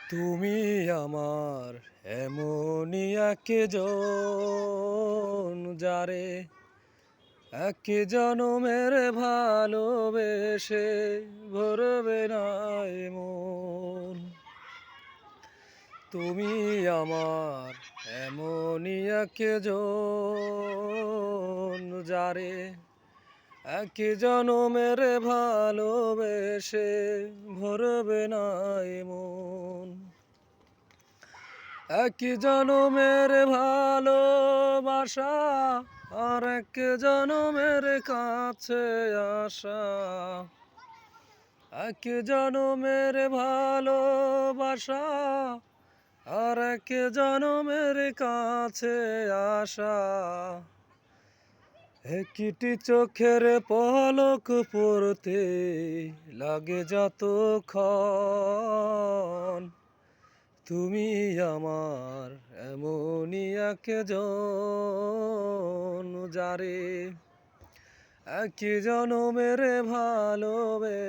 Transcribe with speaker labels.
Speaker 1: তুমি আমার এমনই একজন যারে এক জনমের ভালোবেসে ভরবে না এ মন। তুমি আমার এমনই একজন যারে এক জনমের ভালোবেসে ভরবে না এ মন। এক জনমের ভালোবাসা আর এক জনমের কাছে আসা। এক জনমের ভালোবাসা আর এক জনমের কাছে আসা। একটি চোখের পলক পড়তে লাগে যতক্ষণ। তুমি আমার এমনই একজন যারে এক জনমের ভালোবেসে